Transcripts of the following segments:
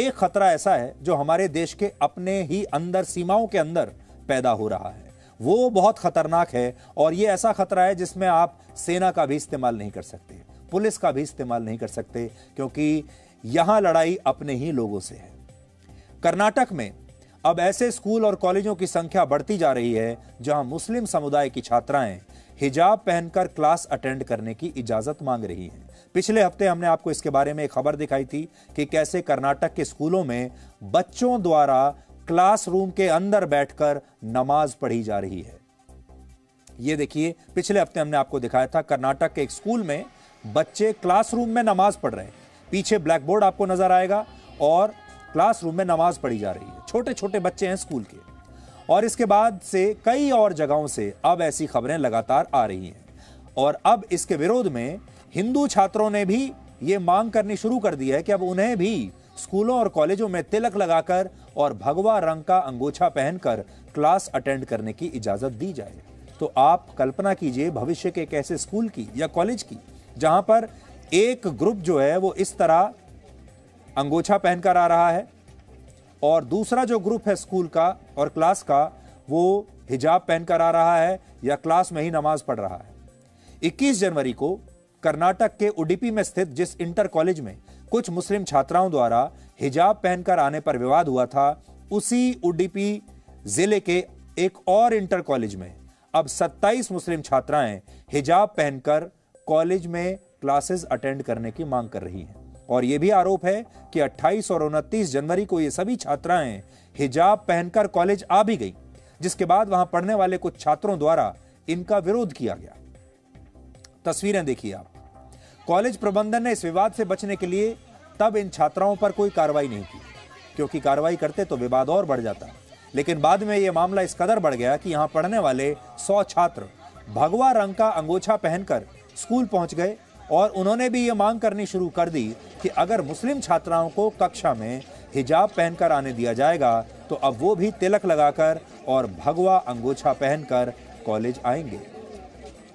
एक खतरा ऐसा है जो हमारे देश के अपने ही अंदर, सीमाओं के अंदर पैदा हो रहा है। वो बहुत खतरनाक है और ये ऐसा खतरा है जिसमें आप सेना का भी इस्तेमाल नहीं कर सकते, पुलिस का भी इस्तेमाल नहीं कर सकते, क्योंकि यहां लड़ाई अपने ही लोगों से है। कर्नाटक में अब ऐसे स्कूल और कॉलेजों की संख्या बढ़ती जा रही है जहां मुस्लिम समुदाय की छात्राएं हिजाब पहनकर क्लास अटेंड करने की इजाजत मांग रही हैं। पिछले हफ्ते हमने आपको इसके बारे में एक खबर दिखाई थी कि कैसे कर्नाटक के स्कूलों में बच्चों द्वारा क्लासरूम के अंदर बैठकर नमाज पढ़ी जा रही है। यह देखिए, पिछले हफ्ते हमने आपको दिखाया था कर्नाटक के एक स्कूल में बच्चे क्लासरूम में नमाज पढ़ रहे हैं। पीछे ब्लैक बोर्ड आपको नजर आएगा और क्लासरूम में नमाज पढ़ी जा रही है। छोटे छोटे बच्चे हैं स्कूल के। और इसके बाद से कई और जगहों से अब ऐसी खबरें लगातार आ रही हैं और अब इसके विरोध में हिंदू छात्रों ने भी ये मांग करनी शुरू कर दी है कि अब उन्हें भी स्कूलों और कॉलेजों में तिलक लगाकर और भगवा रंग का अंगोछा पहनकर क्लास अटेंड करने की इजाजत दी जाए। तो आप कल्पना कीजिए भविष्य के एक ऐसे स्कूल की या कॉलेज की जहां पर एक ग्रुप जो है वो इस तरह अंगोछा पहनकर आ रहा है और दूसरा जो ग्रुप है स्कूल का और क्लास का वो हिजाब पहनकर आ रहा है या क्लास में ही नमाज पढ़ रहा है। 21 जनवरी को कर्नाटक के उडुपी में स्थित जिस इंटर कॉलेज में कुछ मुस्लिम छात्राओं द्वारा हिजाब पहनकर आने पर विवाद हुआ था, उसी उडुपी जिले के एक और इंटर कॉलेज में अब 27 मुस्लिम छात्राएं हिजाब पहनकर कॉलेज में क्लासेस अटेंड करने की मांग कर रही हैं। और यह भी आरोप है कि 28 और 29 जनवरी को ये सभी छात्राएं हिजाब पहनकर कॉलेज आ भी गई, जिसके बाद वहां पढ़ने वाले कुछ छात्रों द्वारा इनका विरोध किया गया। तस्वीरें देखिए आप। कॉलेज प्रबंधन ने इस विवाद से बचने के लिए तब इन छात्राओं पर कोई कार्रवाई नहीं की, क्योंकि कार्रवाई करते तो विवाद और बढ़ जाता। लेकिन बाद में यह मामला इस कदर बढ़ गया कि यहां पढ़ने वाले 100 छात्र भगवा रंग का अंगोछा पहनकर स्कूल पहुंच गए और उन्होंने भी ये मांग करनी शुरू कर दी कि अगर मुस्लिम छात्राओं को कक्षा में हिजाब पहनकर आने दिया जाएगा तो अब वो भी तिलक लगाकर और भगवा अंगोछा पहनकर कॉलेज आएंगे।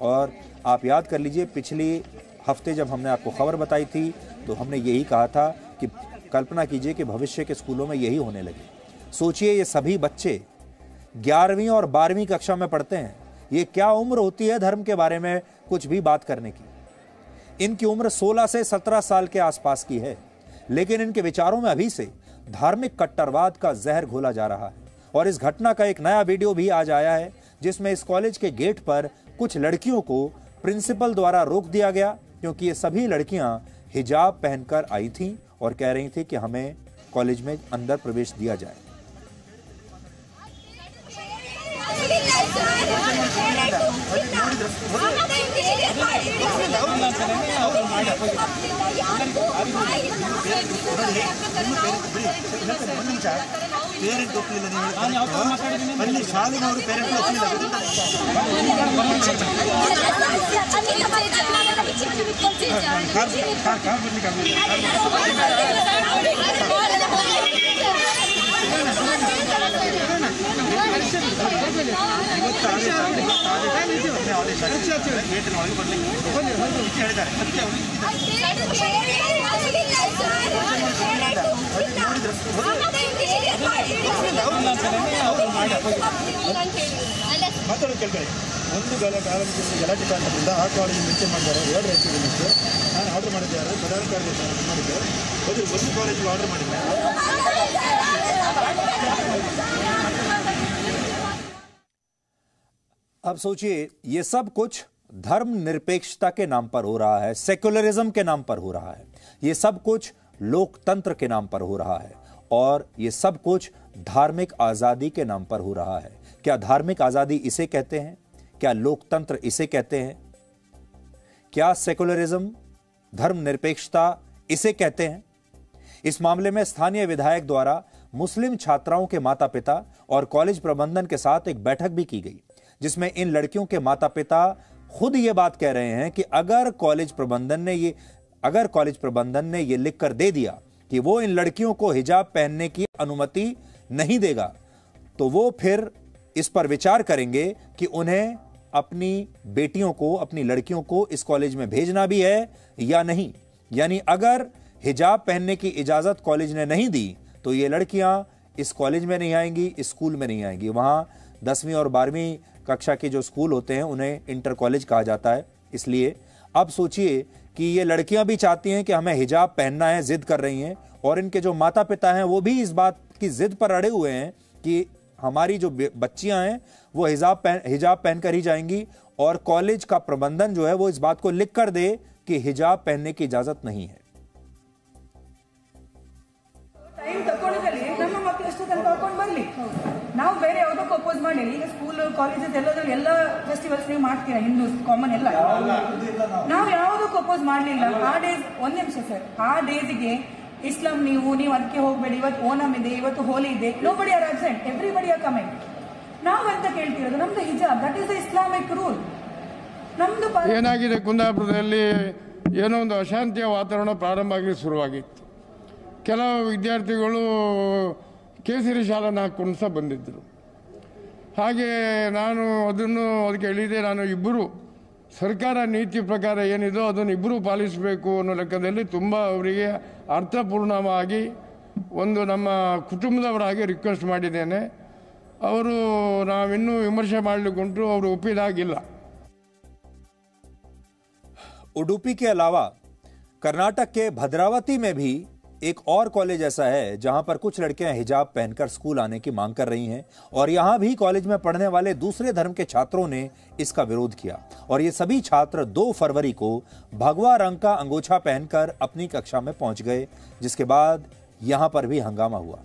और आप याद कर लीजिए, पिछले हफ्ते जब हमने आपको खबर बताई थी तो हमने यही कहा था कि कल्पना कीजिए कि भविष्य के स्कूलों में यही होने लगे। सोचिए, ये सभी बच्चे 11वीं और 12वीं कक्षा में पढ़ते हैं। ये क्या उम्र होती है धर्म के बारे में कुछ भी बात करने की। इनकी उम्र 16 से 17 साल के आसपास की है, लेकिन इनके विचारों में अभी से धार्मिक कट्टरवाद का जहर घोला जा रहा है। और इस घटना का एक नया वीडियो भी आज आया है, जिसमें इस कॉलेज के गेट पर कुछ लड़कियों को प्रिंसिपल द्वारा रोक दिया गया, क्योंकि ये सभी लड़कियां हिजाब पहनकर आई थीं और कह रही थी कि हमें कॉलेज में अंदर प्रवेश दिया जाए। ಒಂದು ಗಲಾಟೆ ಕಾರಣದಿಂದ ಆ ಕಾಲೇಜ್ ಮೆನ್ಷನ್ ಮಾಡಿದ್ದಾರೆ. 2 ರೈತರಿಗೆ ನಾನು ಆರ್ಡರ್ ಮಾಡಿದ್ದೆ, ಪ್ರಧಾನ ಕಾರ್ಯದರ್ಶಿ ಮಾಡಿದ್ದೆ. ಒಂದು ಕಾಲೇಜಿಗೆ ಆರ್ಡರ್ ಮಾಡಿದ್ದೆ. अब सोचिए, ये सब कुछ धर्मनिरपेक्षता के नाम पर हो रहा है, सेक्युलरिज्म के नाम पर हो रहा है, ये सब कुछ लोकतंत्र के नाम पर हो रहा है और ये सब कुछ धार्मिक आजादी के नाम पर हो रहा है। क्या धार्मिक आजादी इसे कहते हैं? क्या लोकतंत्र इसे कहते हैं? क्या सेक्युलरिज्म, धर्मनिरपेक्षता इसे कहते हैं? इस मामले में स्थानीय विधायक द्वारा मुस्लिम छात्राओं के माता पिता और कॉलेज प्रबंधन के साथ एक बैठक भी की गई, जिसमें इन लड़कियों के माता पिता खुद ये बात कह रहे हैं कि अगर कॉलेज प्रबंधन ने ये लिख कर दे दिया कि वो इन लड़कियों को हिजाब पहनने की अनुमति नहीं देगा, तो वो फिर इस पर विचार करेंगे कि उन्हें अपनी बेटियों को, अपनी लड़कियों को इस कॉलेज में भेजना भी है या नहीं। यानी अगर हिजाब पहनने की इजाजत कॉलेज ने नहीं दी तो ये लड़कियां इस कॉलेज में नहीं आएंगी, इस स्कूल में नहीं आएंगी। वहां 10वीं और 12वीं कक्षा के जो स्कूल होते हैं उन्हें इंटर कॉलेज कहा जाता है। इसलिए अब सोचिए कि ये लड़कियां भी चाहती हैं कि हमें हिजाब पहनना है, जिद कर रही हैं, और इनके जो माता पिता हैं वो भी इस बात की जिद पर अड़े हुए हैं कि हमारी जो बच्चियां हैं वो हिजाब पहनकर ही जाएंगी, और कॉलेज का प्रबंधन जो है वो इस बात को लिख कर दे कि हिजाब पहनने की इजाजत नहीं है। ನಾವು ಬೇರೆ ಯಾವುದಕ್ಕೂ ಅಪೋಸ್ ಮಾಡಿಲ್ಲ. ಈಗ ಸ್ಕೂಲ್ ಕಾಲೇಜಸ್ ಎಲ್ಲದರಲ್ಲಿ ಎಲ್ಲ ಫೆಸ್ಟಿವಲ್ಸ್ ನೀವು ಮಾಡ್ತೀರಾ, ಹಿಂದೂ ಕಾಮನ್ ಎಲ್ಲ, ನಾವು ಯಾವುದಕ್ಕೂ ಅಪೋಸ್ ಮಾಡಲಿಲ್ಲ. ಆ ಡೇಸ್, ಒಂದ್ ನಿಮಿಷ ಸರ್, ಆ ಡೇಸ್ಗೆ ಇಸ್ಲಾಂ ನೀವು ಅದಕ್ಕೆ ಹೋಗಬೇಡಿ, ಇವತ್ತು ಓಣಂ ಇದೆ, ಇವತ್ತು ಹೋಲಿ ಇದೆ, nobody are absent, everybody are coming. ನಾವು ಅಂತ ಕೇಳ್ತಿರೋದು ನಮ್ದು ಹಿಜಾಬ್, that is the Islamic rule. ನಮ್ದು ಏನಾಗಿದೆ, ಕುಂದಾಪುರದಲ್ಲಿ ಏನೋ ಒಂದು ಅಶಾಂತಿಯ ವಾತಾವರಣ ಪ್ರಾರಂಭ ಆಗಲಿ ಶುರುವಾಗಿತ್ತು. ಕೆಲವು ವಿದ್ಯಾರ್ಥಿಗಳು ಕೇಸರಿ ಶಾಲನ್ನು ಹಾಕ್ಕೊಂಡು ಸಹ ಬಂದಿದ್ದರು. ಹಾಗೆ ನಾನು ಅದಕ್ಕೆ ಹೇಳಿದೆ, ನಾನು ಇಬ್ಬರು ಸರ್ಕಾರ ನೀತಿ ಪ್ರಕಾರ ಏನಿದೋ ಅದನ್ನು ಇಬ್ಬರು ಪಾಲಿಸಬೇಕು ಅನ್ನೋ ಲೆಕ್ಕದಲ್ಲಿ ತುಂಬ ಅವರಿಗೆ ಅರ್ಥಪೂರ್ಣವಾಗಿ ಒಂದು ನಮ್ಮ ಕುಟುಂಬದವರಾಗಿ ರಿಕ್ವೆಸ್ಟ್ ಮಾಡಿದ್ದೇನೆ. ಅವರು ನಾವಿನ್ನೂ ವಿಮರ್ಶೆ ಮಾಡಲಿಕ್ಕುಂಟು, ಅವರು ಒಪ್ಪಿದಾಗಿಲ್ಲ. उडुपी के अलावा कर्नाटक के भद्रावती में भी एक और कॉलेज ऐसा है जहां पर कुछ लड़कियां हिजाब पहनकर स्कूल आने की मांग कर रही हैं, और यहां भी कॉलेज में पढ़ने वाले दूसरे धर्म के छात्रों ने इसका विरोध किया, और ये सभी छात्र 2 फरवरी को भगवा रंग का अंगोछा पहनकर अपनी कक्षा में पहुंच गए, जिसके बाद यहां पर भी हंगामा हुआ।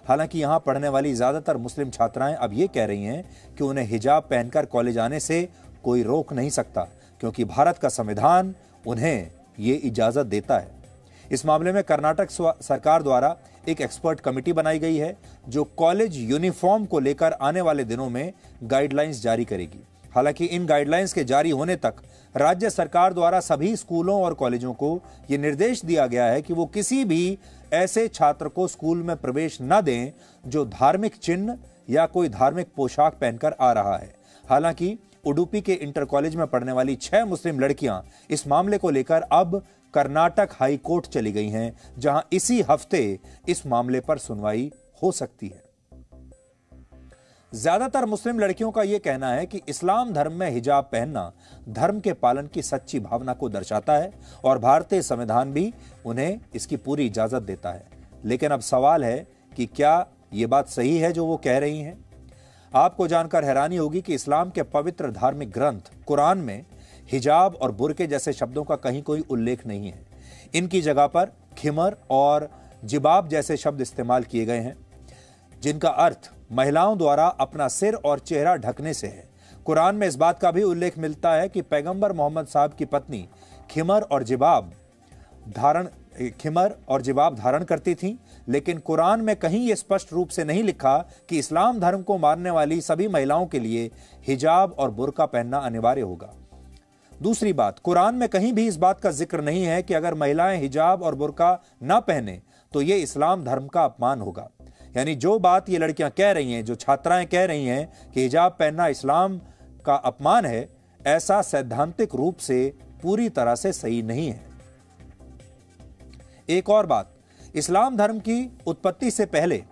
हालांकि यहां पढ़ने वाली ज्यादातर मुस्लिम छात्राएं अब ये कह रही हैं कि उन्हें हिजाब पहनकर कॉलेज आने से कोई रोक नहीं सकता, क्योंकि भारत का संविधान उन्हें ये इजाजत देता है। इस मामले में कर्नाटक सरकार द्वारा एक एक्सपर्ट कमेटी बनाई गई है जो कॉलेज यूनिफॉर्म को लेकर आने वाले दिनों में गाइडलाइंस जारी करेगी। हालांकि इन गाइडलाइंस के जारी होने तक राज्य सरकार द्वारा सभी स्कूलों और कॉलेजों को यह निर्देश दिया गया है कि वो किसी भी ऐसे छात्र को स्कूल में प्रवेश न दें जो धार्मिक चिन्ह या कोई धार्मिक पोशाक पहनकर आ रहा है। हालांकि उडुपी के इंटर कॉलेज में पढ़ने वाली 6 मुस्लिम लड़कियां इस मामले को लेकर अब कर्नाटक हाई कोर्ट चली गई हैं, जहां इसी हफ्ते इस मामले पर सुनवाई हो सकती है। ज्यादातर मुस्लिम लड़कियों का यह कहना है कि इस्लाम धर्म में हिजाब पहनना धर्म के पालन की सच्ची भावना को दर्शाता है, और भारतीय संविधान भी उन्हें इसकी पूरी इजाजत देता है। लेकिन अब सवाल है कि क्या यह बात सही है जो वो कह रही हैं? आपको जानकर हैरानी होगी कि इस्लाम के पवित्र धार्मिक ग्रंथ कुरान में हिजाब और बुरके जैसे शब्दों का कहीं कोई उल्लेख नहीं है। इनकी जगह पर खिमर और जिबाब जैसे शब्द इस्तेमाल किए गए हैं, जिनका अर्थ महिलाओं द्वारा अपना सिर और चेहरा ढकने से है। कुरान में इस बात का भी उल्लेख मिलता है कि पैगंबर मोहम्मद साहब की पत्नी खिमर और जिबाब धारण करती थीं, लेकिन कुरान में कहीं यह स्पष्ट रूप से नहीं लिखा कि इस्लाम धर्म को मानने वाली सभी महिलाओं के लिए हिजाब और बुर्का पहनना अनिवार्य होगा। दूसरी बात, कुरान में कहीं भी इस बात का जिक्र नहीं है कि अगर महिलाएं हिजाब और बुर्का ना पहने तो यह इस्लाम धर्म का अपमान होगा। यानी जो बात ये लड़कियां कह रही हैं, जो छात्राएं कह रही हैं कि हिजाब पहनना इस्लाम का अपमान है, ऐसा सैद्धांतिक रूप से पूरी तरह से सही नहीं है। एक और बात, इस्लाम धर्म की उत्पत्ति से पहले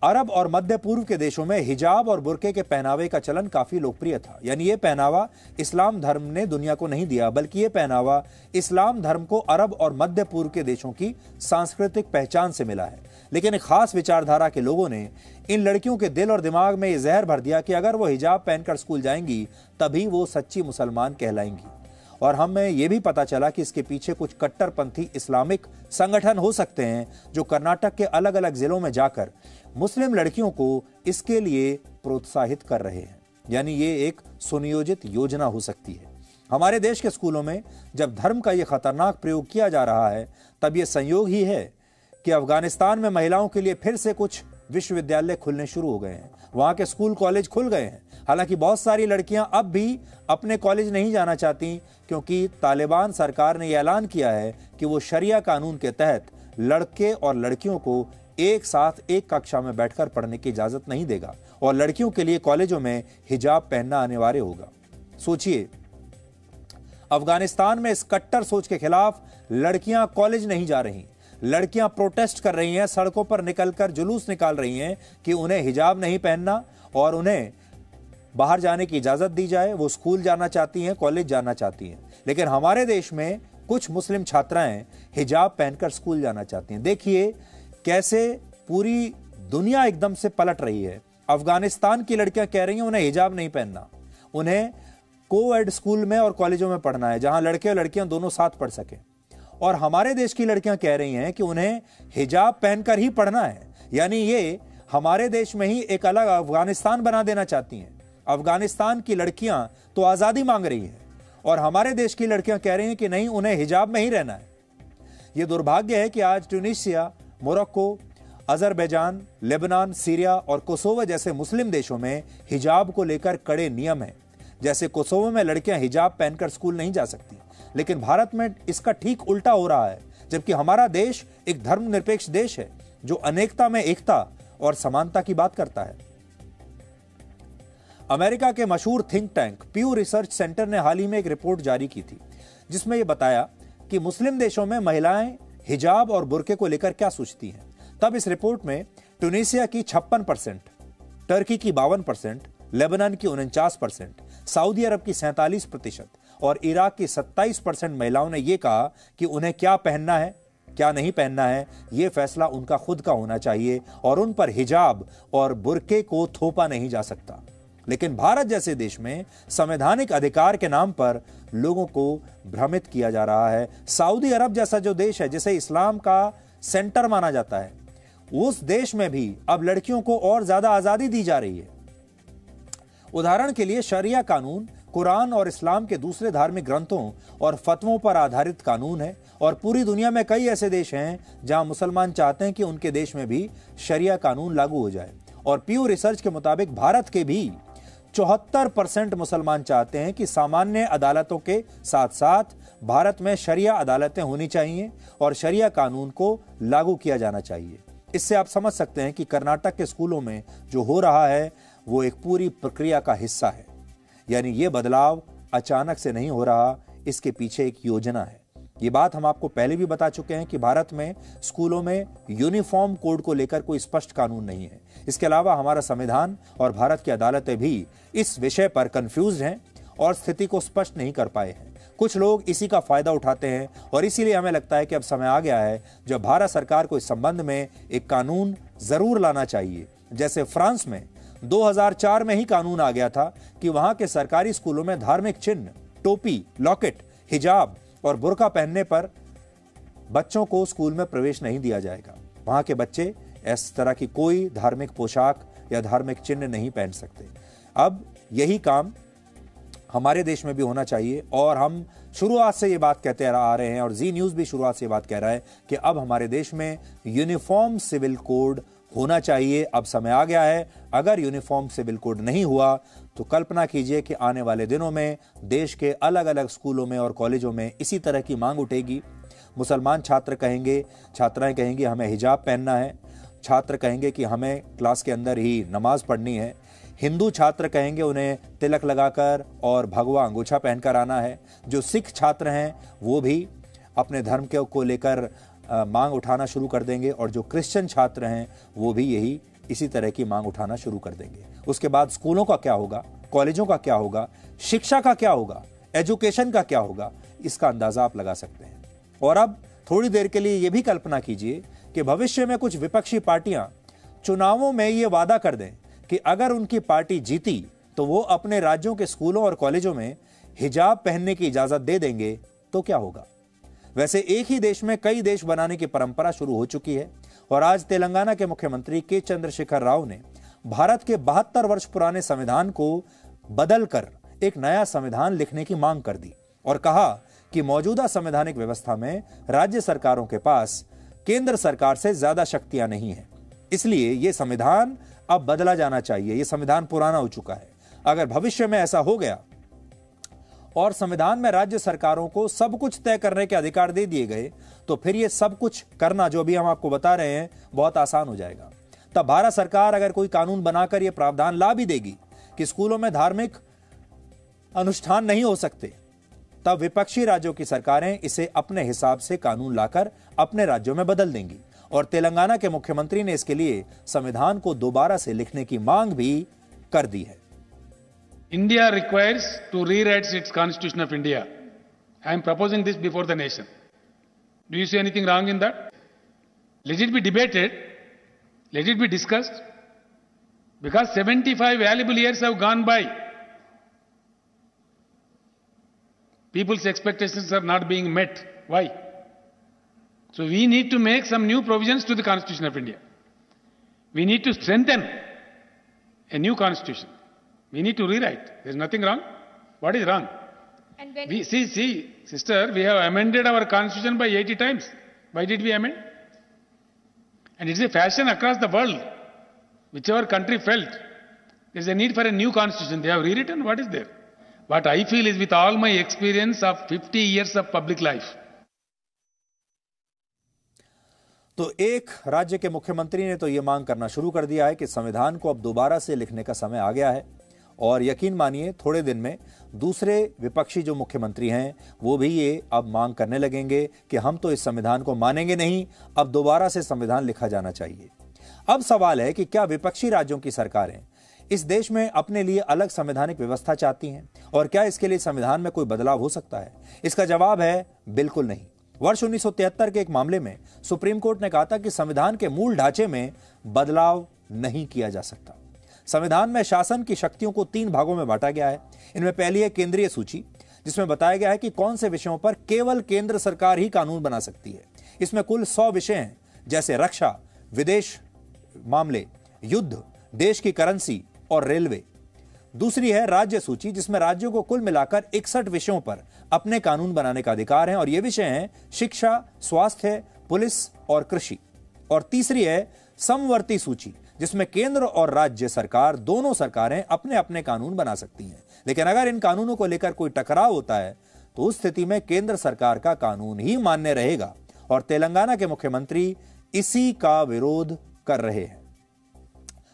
अरब और मध्य पूर्व के देशों में हिजाब और बुर्के के पहनावे का चलन काफी लोकप्रिय था। यानी यह पहनावा इस्लाम धर्म ने दुनिया को नहीं दिया, बल्कि यह पहनावा इस्लाम धर्म को अरब और मध्य पूर्व के देशों की सांस्कृतिक पहचान से मिला है। लेकिन एक खास विचारधारा के लोगों ने इन लड़कियों के दिल और दिमाग में यह जहर भर दिया कि अगर वो हिजाब पहनकर स्कूल जाएंगी तभी वो सच्ची मुसलमान कहलाएंगी। और हमें यह भी पता चला कि इसके पीछे कुछ कट्टरपंथी इस्लामिक संगठन हो सकते हैं जो कर्नाटक के अलग अलग जिलों में जाकर मुस्लिम लड़कियों को इसके लिए प्रोत्साहित कर रहे हैं। यानी ये एक सुनियोजित योजना हो सकती है। हमारे देश के स्कूलों में जब धर्म का यह खतरनाक प्रयोग किया जा रहा है, तब यह संयोग ही है कि अफगानिस्तान में महिलाओं के लिए फिर से कुछ विश्वविद्यालय खुलने शुरू हो गए हैं। वहां के स्कूल कॉलेज खुल गए हैं। हालांकि बहुत सारी लड़कियां अब भी अपने कॉलेज नहीं जाना चाहती, क्योंकि तालिबान सरकार ने यह ऐलान किया है कि वो शरिया कानून के तहत लड़के और लड़कियों को एक साथ एक कक्षा में बैठकर पढ़ने की इजाजत नहीं देगा, और लड़कियों के लिए कॉलेजों में हिजाब पहनना अनिवार्य होगा। सोचिए, अफगानिस्तान में इस कट्टर सोच के खिलाफ लड़कियां कॉलेज नहीं जा रही, लड़कियां प्रोटेस्ट कर रही हैं, सड़कों पर निकलकर जुलूस निकाल रही हैं कि उन्हें हिजाब नहीं पहनना और उन्हें बाहर जाने की इजाजत दी जाए। वो स्कूल जाना चाहती हैं, कॉलेज जाना चाहती हैं। लेकिन हमारे देश में कुछ मुस्लिम छात्राएं हिजाब पहनकर स्कूल जाना चाहती हैं। देखिए कैसे पूरी दुनिया एकदम से पलट रही है। अफगानिस्तान की लड़कियां कह रही हैं उन्हें हिजाब नहीं पहनना, उन्हें कोएड स्कूल में और कॉलेजों में पढ़ना है जहां लड़के और लड़कियां दोनों साथ पढ़ सकें। और हमारे देश की लड़कियां कह रही हैं कि उन्हें हिजाब पहनकर ही पढ़ना है। यानी ये हमारे देश में ही एक अलग अफगानिस्तान बना देना चाहती हैं। अफगानिस्तान की लड़कियां तो आजादी मांग रही हैं और हमारे देश की लड़कियां कह रही हैं कि नहीं, उन्हें हिजाब में ही रहना है। यह दुर्भाग्य है कि आज Tunisia, Morocco, Azerbaijan, Lebanon, Syria और कोसोवो जैसे मुस्लिम देशों में हिजाब को लेकर कड़े नियम हैं। जैसे कोसोवो में लड़कियां हिजाब पहनकर स्कूल नहीं जा सकती, लेकिन भारत में इसका ठीक उल्टा हो रहा है। जबकि हमारा देश एक धर्मनिरपेक्ष देश है जो अनेकता में एकता और समानता की बात करता है। अमेरिका के मशहूर थिंक टैंक प्यू रिसर्च सेंटर ने हाल ही में एक रिपोर्ट जारी की थी जिसमें यह बताया कि मुस्लिम देशों में महिलाएं हिजाब और बुर्के को लेकर क्या सोचती हैं। तब इस रिपोर्ट में ट्यूनीशिया की 56%, टर्की की 52%, लेबनान की 49%, सऊदी अरब की 47% और इराक की 27% महिलाओं ने यह कहा कि उन्हें क्या पहनना है, क्या नहीं पहनना है, यह फैसला उनका खुद का होना चाहिए और उन पर हिजाब और बुर्के को थोपा नहीं जा सकता। लेकिन भारत जैसे देश में संवैधानिक अधिकार के नाम पर लोगों को भ्रमित किया जा रहा है। सऊदी अरब जैसा जो देश है जिसे इस्लाम का सेंटर माना जाता है, उस देश में भी अब लड़कियों को और ज्यादा आजादी दी जा रही है। उदाहरण के लिए शरिया कानून कुरान और इस्लाम के दूसरे धार्मिक ग्रंथों और फतवों पर आधारित कानून है और पूरी दुनिया में कई ऐसे देश हैं जहां मुसलमान चाहते हैं कि उनके देश में भी शरिया कानून लागू हो जाए। और प्यू रिसर्च के मुताबिक भारत के भी 74% मुसलमान चाहते हैं कि सामान्य अदालतों के साथ साथ भारत में शरिया अदालतें होनी चाहिए और शरिया कानून को लागू किया जाना चाहिए। इससे आप समझ सकते हैं कि कर्नाटक के स्कूलों में जो हो रहा है वो एक पूरी प्रक्रिया का हिस्सा है। यानी ये बदलाव अचानक से नहीं हो रहा, इसके पीछे एक योजना है। ये बात हम आपको पहले भी बता चुके हैं कि भारत में स्कूलों में यूनिफॉर्म कोड को लेकर कोई स्पष्ट कानून नहीं है। इसके अलावा हमारा संविधान और भारत की अदालतें भी इस विषय पर कंफ्यूज हैं और स्थिति को स्पष्ट नहीं कर पाए हैं। कुछ लोग इसी का फायदा उठाते हैं और इसीलिए हमें लगता है कि अब समय आ गया है जब भारत सरकार को इस संबंध में एक कानून जरूर लाना चाहिए। जैसे फ्रांस में 2004 में ही कानून आ गया था कि वहां के सरकारी स्कूलों में धार्मिक चिन्ह, टोपी, लॉकेट, हिजाब और बुर्का पहनने पर बच्चों को स्कूल में प्रवेश नहीं दिया जाएगा। वहां के बच्चे इस तरह की कोई धार्मिक पोशाक या धार्मिक चिन्ह नहीं पहन सकते। अब यही काम हमारे देश में भी होना चाहिए और हम शुरुआत से ये बात कहते आ रहे हैं और जी न्यूज़ भी शुरुआत से ये बात कह रहा है कि अब हमारे देश में यूनिफॉर्म सिविल कोड होना चाहिए। अब समय आ गया है। अगर यूनिफॉर्म सिविल कोड नहीं हुआ तो कल्पना कीजिए कि आने वाले दिनों में देश के अलग अलग स्कूलों में और कॉलेजों में इसी तरह की मांग उठेगी। मुसलमान छात्र कहेंगे, छात्राएं कहेंगी हमें हिजाब पहनना है, छात्र कहेंगे कि हमें क्लास के अंदर ही नमाज पढ़नी है, हिंदू छात्र कहेंगे उन्हें तिलक लगाकर और भगवा अंगूछा पहनकर आना है, जो सिख छात्र हैं वो भी अपने धर्म को लेकर मांग उठाना शुरू कर देंगे और जो क्रिश्चियन छात्र हैं वो भी यही इसी तरह की मांग उठाना शुरू कर देंगे। उसके बाद स्कूलों का क्या होगा, कॉलेजों का क्या होगा, शिक्षा का क्या होगा, एजुकेशन का क्या होगा, इसका अंदाजा आप लगा सकते हैं। और अब थोड़ी देर के लिए यह भी कल्पना कीजिए कि भविष्य में कुछ विपक्षी पार्टियां चुनावों में ये वादा कर दें कि अगर उनकी पार्टी जीती तो वो अपने राज्यों के स्कूलों और कॉलेजों में हिजाब पहनने की इजाजत दे देंगे, तो क्या होगा। वैसे एक ही देश में कई देश बनाने की परंपरा शुरू हो चुकी है और आज तेलंगाना के मुख्यमंत्री के चंद्रशेखर राव ने भारत के 72 वर्ष पुराने संविधान को बदलकर एक नया संविधान लिखने की मांग कर दी और कहा कि मौजूदा संवैधानिक व्यवस्था में राज्य सरकारों के पास केंद्र सरकार से ज्यादा शक्तियां नहीं है, इसलिए यह संविधान अब बदला जाना चाहिए। यह संविधान पुराना हो चुका है। अगर भविष्य में ऐसा हो गया और संविधान में राज्य सरकारों को सब कुछ तय करने के अधिकार दे दिए गए तो फिर ये सब कुछ करना जो अभी हम आपको बता रहे हैं बहुत आसान हो जाएगा। तब भारत सरकार अगर कोई कानून बनाकर यह प्रावधान ला भी देगी कि स्कूलों में धार्मिक अनुष्ठान नहीं हो सकते तब विपक्षी राज्यों की सरकारें इसे अपने हिसाब से कानून लाकर अपने राज्यों में बदल देंगी। और तेलंगाना के मुख्यमंत्री ने इसके लिए संविधान को दोबारा से लिखने की मांग भी कर दी है। India requires to rewrite its Constitution of India. I am proposing this before the nation. Do you see anything wrong in that? Let it be debated. Let it be discussed. Because 75 valuable years have gone by. People's expectations are not being met. Why? So we need to make some new provisions to the Constitution of India. We need to strengthen a new Constitution. We need to rewrite. There's nothing wrong. What is wrong? And when We see, sister, we have amended our Constitution by 80 times. Why did we amend? And it's a fashion across the world. Whichever country felt there's a need for a new Constitution, they have rewritten. What is there? What I feel is, with all my experience of 50 years of public life, तो एक राज्य के मुख्यमंत्री ने तो यह मांग करना शुरू कर दिया है कि संविधान को अब दोबारा से लिखने का समय आ गया है। और यकीन मानिए थोड़े दिन में दूसरे विपक्षी जो मुख्यमंत्री हैं वो भी ये अब मांग करने लगेंगे कि हम तो इस संविधान को मानेंगे नहीं, अब दोबारा से संविधान लिखा जाना चाहिए। अब सवाल है कि क्या विपक्षी राज्यों की सरकारें इस देश में अपने लिए अलग संवैधानिक व्यवस्था चाहती हैं और क्या इसके लिए संविधान में कोई बदलाव हो सकता है? इसका जवाब है बिल्कुल नहीं। वर्ष 1973 के एक मामले में सुप्रीम कोर्ट ने कहा था कि संविधान के मूल ढांचे में बदलाव नहीं किया जा सकता। संविधान में शासन की शक्तियों को 3 भागों में बांटा गया है। इनमें पहली है केंद्रीय सूची, जिसमें बताया गया है कि कौन से विषयों पर केवल केंद्र सरकार ही कानून बना सकती है। इसमें कुल 100 विषय हैं, जैसे रक्षा, विदेश मामले, युद्ध, देश की करेंसी और रेलवे। दूसरी है राज्य सूची, जिसमें राज्यों को कुल मिलाकर 61 विषयों पर अपने कानून बनाने का अधिकार है और ये विषय हैं शिक्षा, स्वास्थ्य, पुलिस और कृषि। और तीसरी है समवर्ती सूची, जिसमें केंद्र और राज्य सरकार दोनों सरकारें अपने अपने कानून बना सकती हैं। लेकिन अगर इन कानूनों को लेकर कोई टकराव होता है तो उस स्थिति में केंद्र सरकार का कानून ही मान्य रहेगा। और तेलंगाना के मुख्यमंत्री इसी का विरोध कर रहे हैं।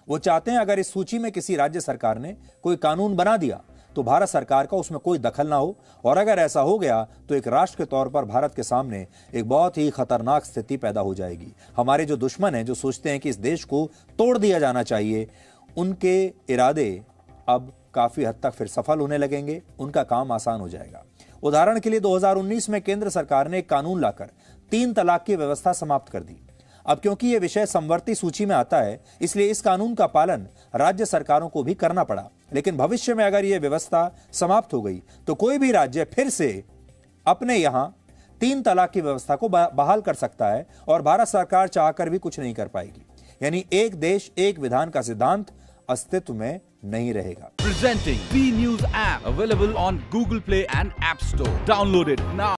वो चाहते हैं अगर इस सूची में किसी राज्य सरकार ने कोई कानून बना दिया तो भारत सरकार का उसमें कोई दखल ना हो, और अगर ऐसा हो गया तो एक राष्ट्र के तौर पर भारत के सामने एक बहुत ही खतरनाक स्थिति पैदा हो जाएगी। हमारे जो दुश्मन हैं, जो सोचते हैं कि इस देश को तोड़ दिया जाना चाहिए, उनके इरादे अब काफी हद तक फिर सफल होने लगेंगे, उनका काम आसान हो जाएगा। उदाहरण के लिए 2019 में केंद्र सरकार ने एक कानून लाकर 3 तलाक की व्यवस्था समाप्त कर दी। अब क्योंकि यह विषय समवर्ती सूची में आता है, इसलिए इस कानून का पालन राज्य सरकारों को भी करना पड़ा। लेकिन भविष्य में अगर यह व्यवस्था समाप्त हो गई तो कोई भी राज्य फिर से अपने यहां 3 तलाक की व्यवस्था को बहाल कर सकता है और भारत सरकार चाहकर भी कुछ नहीं कर पाएगी। यानी एक देश एक विधान का सिद्धांत अस्तित्व में नहीं रहेगा। Presenting B News app available on Google Play and App Store. Download it now.